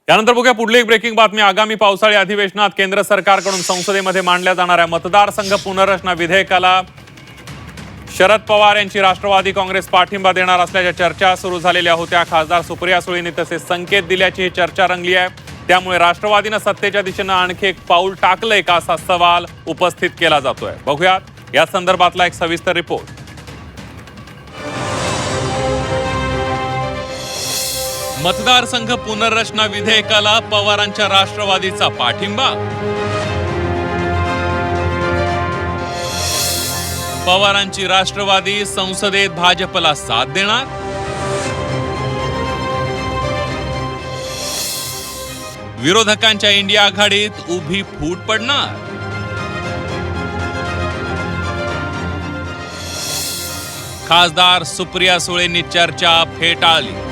त्यानंतर बघूया पुढली एक ब्रेकिंग बातमी। आगामी पावसाळी अधिवेशनात केंद्र सरकारकडून संसदेमध्ये मांडल्या जाणाऱ्या मतदारसंघ पुनर्रचना विधेयकाला शरद पवार यांची राष्ट्रवादी काँग्रेस पाठिंबा देणार असल्याच्या चर्चा सुरू झालेल्या होत्या। खासदार सुप्रिया सुळेंनी तसे संकेत दिल्याची ही चर्चा रंगली आहे। त्यामुळे राष्ट्रवादीनं सत्तेच्या दिशेनं आणखी एक पाऊल टाकलंय का असा सवाल उपस्थित केला जातोय। बघूयात या संदर्भातला एक सविस्तर रिपोर्ट। मतदारसंघ पुनर्रचना विधेयकाला पवारांच्या राष्ट्रवादीचा पाठिंबा। पवारांची राष्ट्रवादी संसदेत भाजपला साथ देणार। विरोधकांच्या इंडिया आघाडीत उभी फूट पडणार। खासदार सुप्रिया सुळेंनी चर्चा फेटाळली।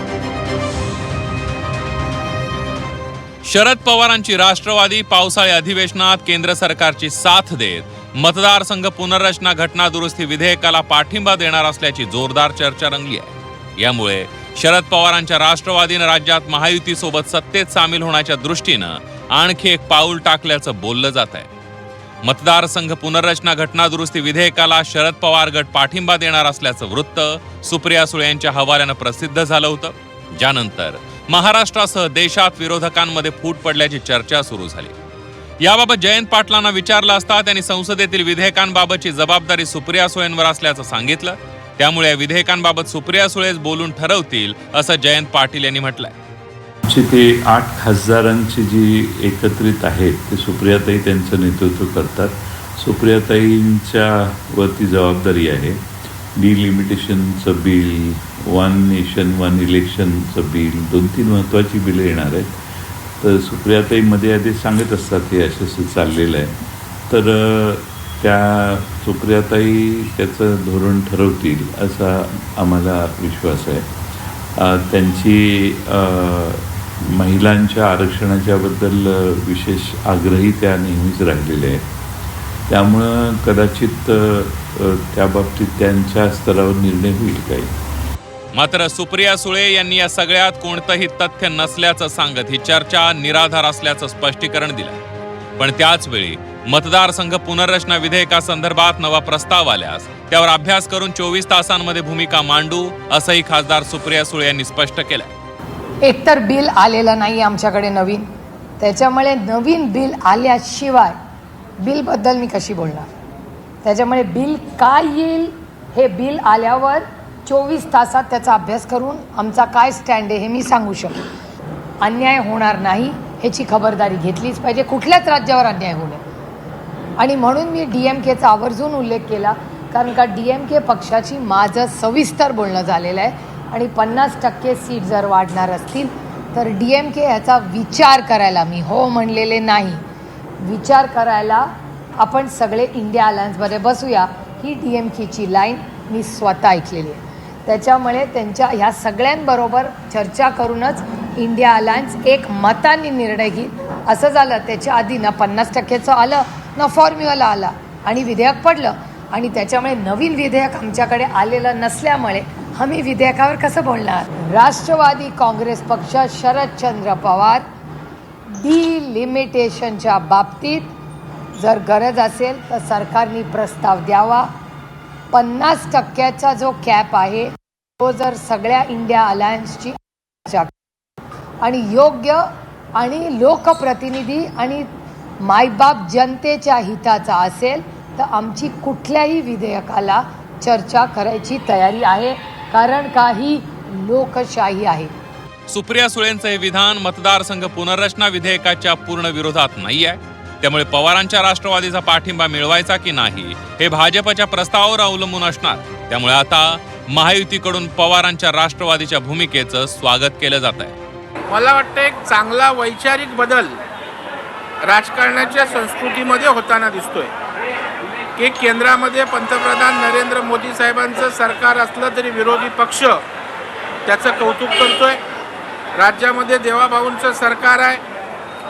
शरद पवारांची राष्ट्रवादी पावसाळी अधिवेशनात केंद्र सरकारची साथ देत मतदारसंघ पुनर्रचना घटना दुरुस्ती विधेयकाला पाठिंबा देणार असल्याची जोरदार चर्चा रंगली आहे। यामुळे शरद पवारांच्या राष्ट्रवादीनं राज्यात महायुतीसोबत सत्तेत सामील होण्याच्या दृष्टीनं आणखी एक पाऊल टाकल्याचं बोललं जात आहे। मतदारसंघ पुनर्रचना घटना दुरुस्ती विधेयकाला शरद पवार गट पाठिंबा देणार असल्याचं वृत्त सुप्रिया सुळे यांच्या हवाल्यानं प्रसिद्ध झालं होतं, ज्यानंतर महाराष्ट्रासह देशात विरोधकांमध्ये फूट पडल्याची चर्चा सुरू झाली। याबाबत जयंत पाटलांना विचारलं असता त्यांनी संसदेतील विधेयकांबाबतची जबाबदारी सुप्रिया सुळेंवर असल्याचं सांगितलं। त्यामुळे या विधेयकांबाबत सुप्रिया सुळेच बोलून ठरवतील असं जयंत पाटील यांनी म्हटलंय। ते 8 खासदारांची जी एकत्रित आहेत ते सुप्रियाताई त्यांचं नेतृत्व करतात। सुप्रियाताईंच्या वरती जबाबदारी आहे डिलिमिटेशनचं बिल, वन नेशन वन इलेक्शनचं बिल, 2-3 महत्त्वाची बिलं येणार आहेत। तर सुप्रियाताई मध्ये आधी सांगत असतात हे असं चाललेलं आहे, तर त्या सुप्रियाताई त्याचं धोरण ठरवतील असा आम्हाला विश्वास आहे। त्यांची महिलांच्या आरक्षणाच्याबद्दल विशेष आग्रही त्या नेहमीच राहिलेल्या आहेत। त्यामुळं कदाचित त्या बाबतीत त्यांच्या स्तरावर निर्णय होईल काही। मात्र सुप्रिया सुळे यांनी या सगळ्यात कोणतंही तथ्य नसल्याचं सांगत ही चर्चा निराधार असल्याचं स्पष्टीकरण दिलं। पण त्याच वेळी मतदारसंघ पुनर्रचना विधेयकासंदर्भात नवा प्रस्ताव आल्यास त्यावर अभ्यास करून 24 तासांमध्ये भूमिका मांडू असंही खासदार सुप्रिया सुळे यांनी स्पष्ट केलं। एकतर बिल आलेलं नाही आमच्याकडे नवीन, त्याच्यामुळे नवीन बिल आल्याशिवाय बिलबद्दल मी कशी बोलणार। त्याच्यामुळे बिल काय येईल हे बिल आल्यावर 24 तासात त्याचा अभ्यास करून आमचा काय स्टँड आहे हे मी सांगू शकतो। अन्याय होणार नाही ह्याची खबरदारी घेतलीच पाहिजे, कुठल्याच राज्यावर अन्याय होऊ नये। आणि म्हणून मी DMKचा आवर्जून उल्लेख केला, कारण का DMK पक्षाची माझं सविस्तर बोलणं झालेलं आहे आणि 50% सीट जर वाढणार असतील तर DMK ह्याचा विचार करायला, मी हो म्हणलेले नाही, विचार करायला आपण सगळे इंडिया अलायन्समध्ये बसूया, ही DMKची लाईन मी स्वतः ऐकलेली आहे। त्याच्यामुळे त्यांच्या ह्या सगळ्यांबरोबर चर्चा करूनच इंडिया अलायन्स एक मताने निर्णय घेईल। असं झालं त्याच्या आधी ना 50%चं आलं ना फॉर्म्युला आला आणि विधेयक पडलं, आणि त्याच्यामुळे नवीन विधेयक आमच्याकडे आलेलं नसल्यामुळे आम्ही विधेयकावर कसं बोलणार। राष्ट्रवादी काँग्रेस पक्ष शरदचंद्र पवार डिलिमिटेशनच्या बाबतीत जर गरज असेल तर सरकारने प्रस्ताव द्यावा। 50%चा जो कॅप आहे तो जर सगळ्या इंडिया अलायन्सची आणि योग्य आणि लोकप्रतिनिधी आणि मायबाप जनतेच्या हिताचा असेल तर आमची कुठल्याही विधेयकाला चर्चा करायची तयारी आहे, कारण काही लोकशाही आहे। सुप्रिया सुळेंचं हे विधान मतदारसंघ पुनर्रचना विधेयकाच्या पूर्ण विरोधात नाही आहे। त्यामुळे पवारांच्या राष्ट्रवादीचा पाठिंबा मिळवायचा की नाही हे भाजपच्या प्रस्तावावर अवलंबून असणार। त्यामुळे आता महायुतीकडून पवारांच्या राष्ट्रवादीच्या भूमिकेचं स्वागत केलं जात आहे। मला वाटतं एक चांगला वैचारिक बदल राजकारणाच्या संस्कृतीमध्ये होताना दिसतोय की केंद्रामध्ये पंतप्रधान नरेंद्र मोदी साहेबांचं सरकार असलं तरी विरोधी पक्ष त्याचं कौतुक करतोय। राज्यामध्ये देवाभाऊंचं सरकार आहे,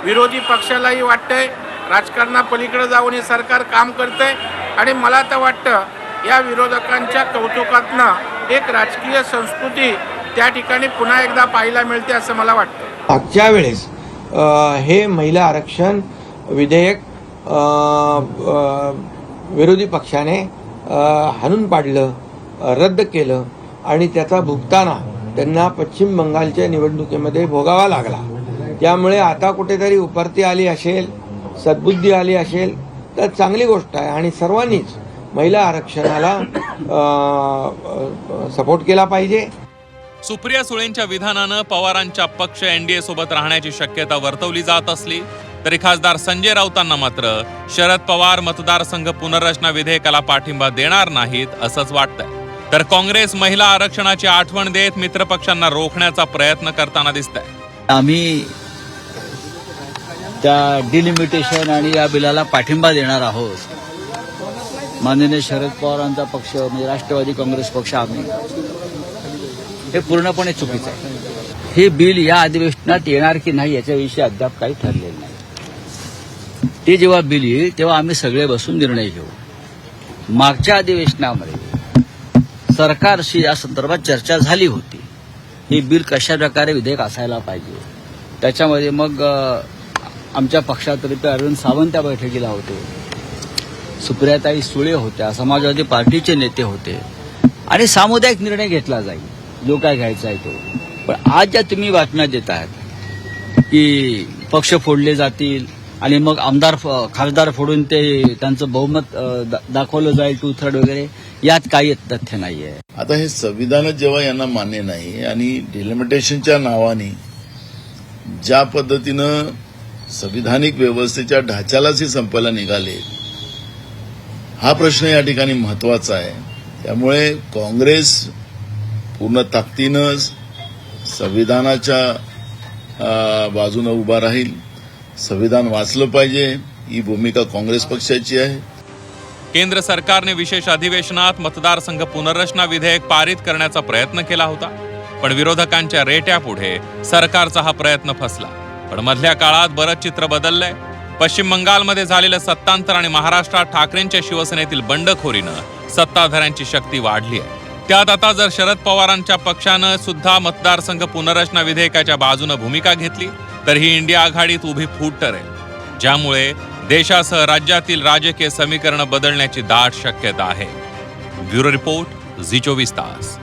विरोधी पक्षालाही वाटतंय राजकारणापलीकडे जाऊन हे सरकार काम करतंय। आणि मला तर वाटतं या विरोधकांच्या कौतुकातनं एक राजकीय संस्कृती त्या ठिकाणी पुन्हा एकदा पाहायला मिळते असं मला वाटतं। मागच्या वेळेस हे महिला आरक्षण विधेयक विरोधी पक्षाने हाणून पाडलं, रद्द केलं आणि त्याचा भुगताना त्यांना पश्चिम बंगालच्या निवडणुकीमध्ये भोगावा लागला. त्यामुळे आता कुठेतरी उपरती आली असेल, सद्बुद्धी आली असेल तर चांगली गोष्ट आहे आणि सर्वांनीच महिला आरक्षणाला सपोर्ट केला पाहिजे. सुप्रिया सुळेंच्या विधानानं पवारांच्या पक्ष एनडीए सोबत राहण्याची शक्यता वर्तवली जात असली तरी खासदार संजय राऊतांना मात्र शरद पवार मतदारसंघ पुनर्रचना विधेयकाला पाठिंबा देणार नाहीत असंच वाटतंय. तर काँग्रेस महिला आरक्षणाची आठवण देत मित्रपक्षांना रोखण्याचा प्रयत्न करताना दिसतंय. आम्ही त्या डिलिमिटेशन आणि या बिलाला पाठिंबा देणार आहोत. माननीय शरद पवारांचा पक्ष म्हणजे राष्ट्रवादी काँग्रेस पक्ष आम्ही हे पूर्णपणे चुकीचं आहे. हे बिल या अधिवेशनात येणार की नाही याच्याविषयी अद्याप काही ठरलेलं नाही. ते जेव्हा बिल येईल तेव्हा आम्ही सगळे बसून निर्णय घेऊ. मागच्या अधिवेशनामध्ये सरकारशी या संदर्भात चर्चा झाली होती. हे बिल कशा प्रकारे विधेयक असायला पाहिजे. त्याच्यामध्ये मग आमच्या पक्षातर्फे अरविंद सावंत त्या बैठकीला होते, सुप्रियाताई सुळे होत्या, समाजवादी पार्टीचे नेते होते आणि सामुदायिक निर्णय घेतला जाईल जो काय घ्यायचा आहे तो. पण आज ज्या तुम्ही बातम्या देत आहात की पक्ष फोडले जातील आणि मग खासदार फोडून ते त्यांचं बहुमत दाखवलं जाईल 2/3 वगैरे, यात काही तथ्य नाही आहे. आता हे संविधानच जेव्हा यांना मान्य नाही आणि डिलिमिटेशनच्या नावाने ज्या पद्धतीनं संविधानिक व्यवस्थेच्या ढाच्यालाच हे संपायला निघाले, हा प्रश्न या ठिकाणी महत्वाचा आहे. त्यामुळे काँग्रेस पूर्ण ताकदीनं संविधानाच्या बाजूने उभा राहील. संविधान वाचलं पाहिजे ही भूमिका काँग्रेस पक्षाची आहे. केंद्र सरकारने विशेष अधिवेशनात मतदारसंघ पुनर्रचना विधेयक पारित करण्याचा प्रयत्न केला होता, पण विरोधकांच्या रेट्यापुढे सरकारचा हा प्रयत्न फसला. पण मधल्या काळात बरंच चित्र बदललंय. पश्चिम बंगालमध्ये झालेलं सत्तांतर आणि महाराष्ट्रात ठाकरेंच्या शिवसेनेतील बंडखोरीनं सत्ताधाऱ्यांची शक्ती वाढली आहे. त्यात आता जर शरद पवारांच्या पक्षानं सुद्धा मतदारसंघ पुनर्रचना विधेयकाच्या बाजूने भूमिका घेतली तर ही इंडिया आघाडीत उभी फूट ठरेल, ज्यामुळे देशासह राज्यातील राजकीय समीकरण बदलण्याची दाट शक्यता आहे. ब्युरो रिपोर्ट, झी 24 तास.